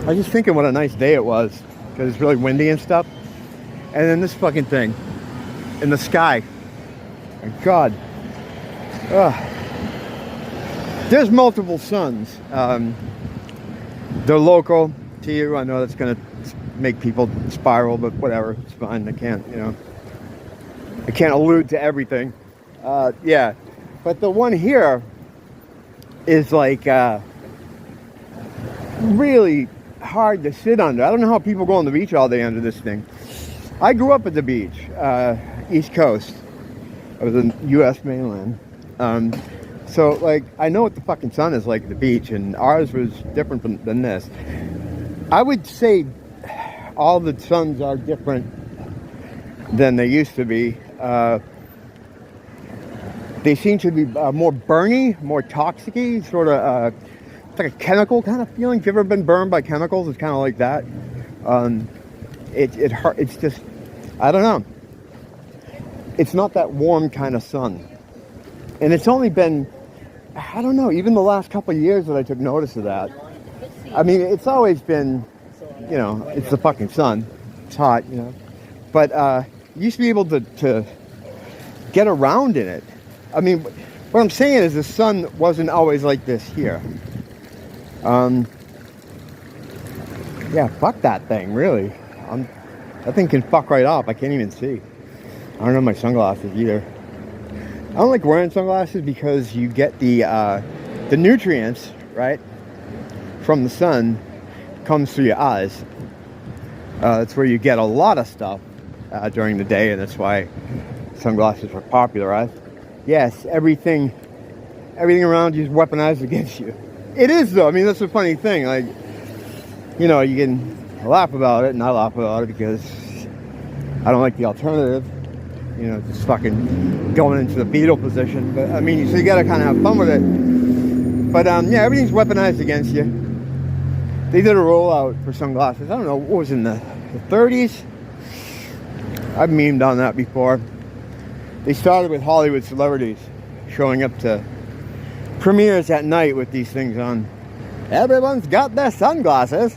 I was just thinking what a nice day it was, because it's really windy and stuff. And then this fucking thing in the sky. My God. Ugh. There's multiple suns. They're local to you. I know that's going to make people spiral, but whatever. It's fine. I can't, I can't allude to everything. Yeah. But the one here is like really hard to sit under. I don't know how people go on the beach all day under this thing. I grew up at the beach, East Coast. I was in U.S. mainland. So, like, I know what the fucking sun is like at the beach, and ours was different than this. I would say all the suns are different than they used to be. They seem to be more burny, more toxic-y, sort of, it's like a chemical kind of feeling. If you've ever been burned by chemicals, it's kind of like that. It's just, I don't know. It's not that warm kind of sun. And it's only been, I don't know, even the last couple of years that I took notice of that. I mean, it's always been, it's the fucking sun. It's hot, But you used to be able to get around in it. I mean, what I'm saying is the sun wasn't always like this here. Yeah, fuck that thing, really. That thing can fuck right off. I can't even see. I don't have my sunglasses either. I don't like wearing sunglasses because you get the nutrients, right, from the sun comes through your eyes. That's where you get a lot of stuff during the day, and that's why sunglasses were popularized. Yes, everything around you is weaponized against you. It is, though. I mean, that's a funny thing. Like, you can laugh about it, and I laugh about it because I don't like the alternative. Just fucking going into the fetal position. But, I mean, so you gotta kind of have fun with it. But, yeah, everything's weaponized against you. They did a rollout for sunglasses. I don't know, what was in the 30s? I've memed on that before. They started with Hollywood celebrities showing up to premieres at night with these things on. Everyone's got their sunglasses.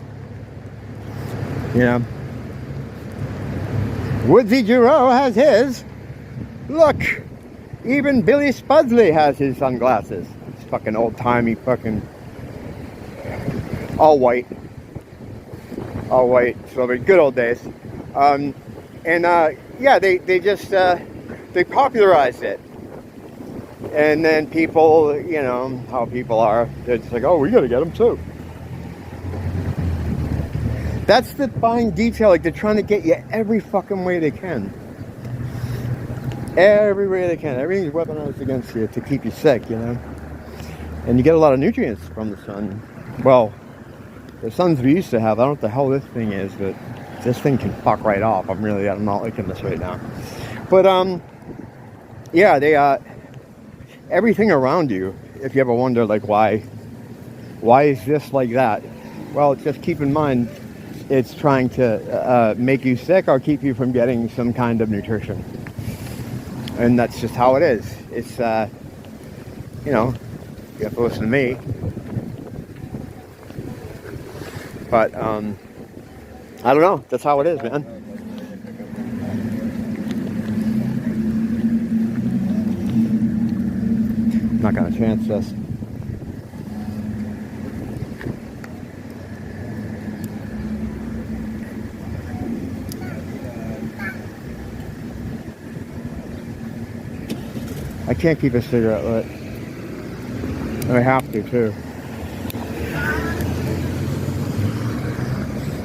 Woodsy Giroux has his. Look, even Billy Spudsley has his sunglasses. It's fucking old-timey fucking all white, so very good old days. Yeah, they just they popularized it, and then people, how people are, they're just like, oh, we gotta get them too. That's the fine detail. Like, they're trying to get you every fucking way they can. Every way they can. Everything's weaponized against you to keep you sick, And you get a lot of nutrients from the sun. Well, the suns we used to have, I don't know what the hell this thing is, but this thing can fuck right off. I'm not liking this right now. But, yeah, everything around you, if you ever wonder, like, why is this like that? Well, just keep in mind, it's trying to make you sick or keep you from getting some kind of nutrition. And that's just how it is. It's, you have to listen to me. But, I don't know. That's how it is, man. I'm not going to chance this. I can't keep a cigarette lit. I have to, too.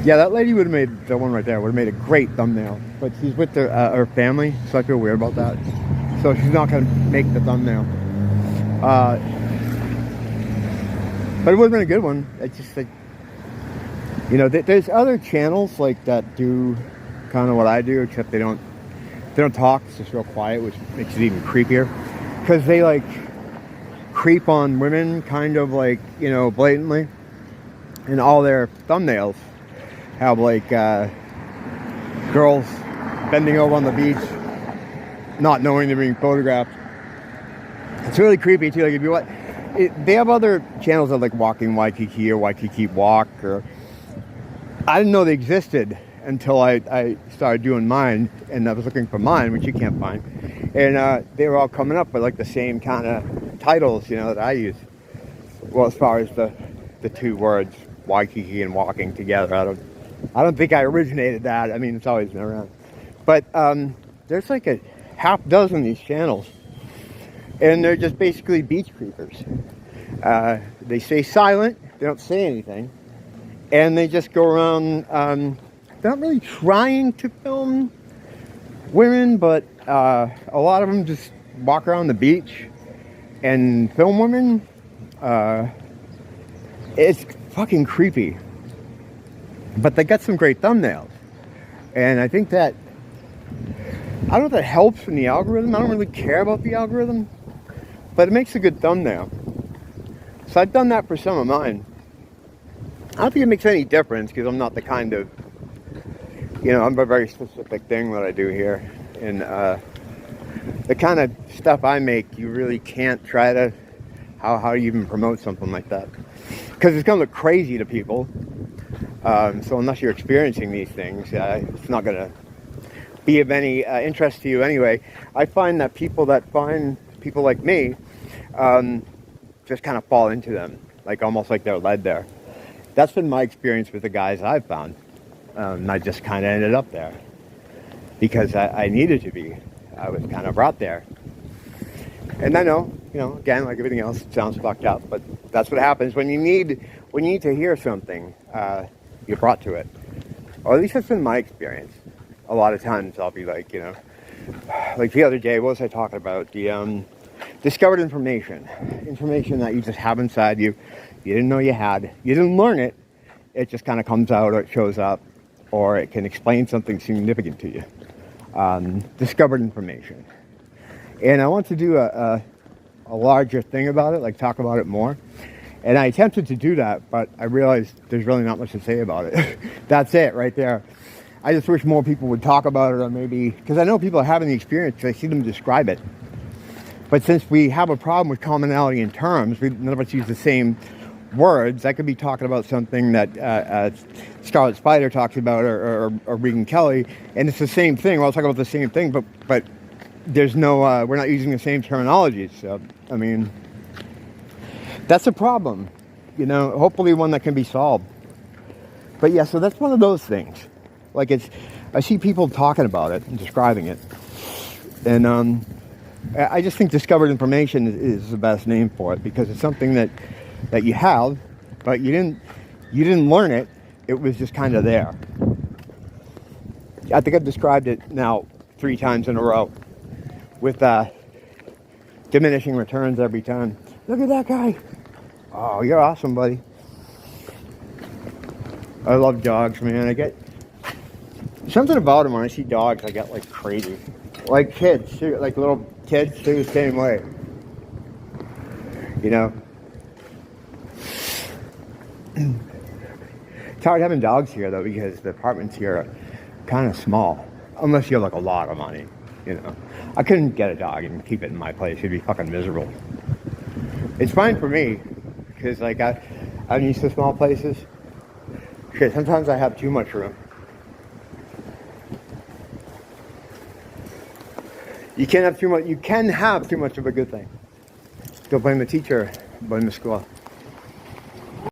Yeah, that lady would have made, the one right there, would have made a great thumbnail. But she's with her family, so I feel weird about that. So she's not going to make the thumbnail. But it would have been a good one. It's just like, there's other channels like that do kind of what I do, except they don't talk. It's just real quiet, which makes it even creepier. Because they, like, creep on women kind of, like, blatantly. And all their thumbnails have, like, girls bending over on the beach, not knowing they're being photographed. It's really creepy, too. Like, if you they have other channels that, like, Walking Waikiki or Waikiki Walk, or I didn't know they existed until I started doing mine, and I was looking for mine, which you can't find. And they were all coming up with like the same kind of titles, you know, that I use. Well, as far as the two words, Waikiki and walking together, I don't think I originated that. I mean, it's always been around. But there's like a half dozen of these channels, and they're just basically beach creepers. They stay silent, they don't say anything, and they just go around, they're not really trying to film women, but a lot of them just walk around the beach and film women. It's fucking creepy. But they got some great thumbnails. And I think that, I don't know if that helps in the algorithm. I don't really care about the algorithm, but it makes a good thumbnail. So I've done that for some of mine. I don't think it makes any difference because I'm not the kind of, you know, I'm a very specific thing that I do here. And the kind of stuff I make, you really can't try to, how do you even promote something like that? Because it's going to look crazy to people. So unless you're experiencing these things, it's not going to be of any interest to you anyway. I find that people that find people like me just kind of fall into them, like almost like they're led there. That's been my experience with the guys I've found. And I just kind of ended up there because I needed to be. I was kind of brought there. And I know, you know, again, like everything else, it sounds fucked up, but that's what happens when you need to hear something. You're brought to it. Or at least that's been my experience. A lot of times I'll be like, you know, like the other day, what was I talking about? The discovered information that you just have inside you. You didn't know you had. You didn't learn it. It just kind of comes out, or it shows up, or it can explain something significant to you. Discovered information. And I want to do a larger thing about it, like talk about it more. And I attempted to do that, but I realized there's really not much to say about it. That's it right there. I just wish more people would talk about it, or maybe, because I know people are having the experience because I see them describe it. But since we have a problem with commonality in terms, none of us use the same words. I could be talking about something that Scarlet Spider talks about, or Regan Kelly, and it's the same thing. We're all talking about the same thing, but there's no, we're not using the same terminology. So, I mean, that's a problem, you know, hopefully one that can be solved. But yeah, so that's one of those things. Like I see people talking about it and describing it. And I just think discovered information is the best name for it, because it's something that you have, but you didn't learn it. It was just kind of there. I think I've described it now 3 times in a row with diminishing returns every time. Look at that guy. Oh, you're awesome, buddy. I love dogs, man. I get something about them when I see dogs. I get like crazy. Like kids, too. Like little kids, too, the same way. You know? It's hard having dogs here, though, because the apartments here are kind of small. Unless you have like a lot of money, you know. I couldn't get a dog and keep it in my place. It'd be fucking miserable. It's fine for me, because like I'm used to small places. Shit, sometimes I have too much room. You can have too much of a good thing. Don't blame the teacher, blame the school.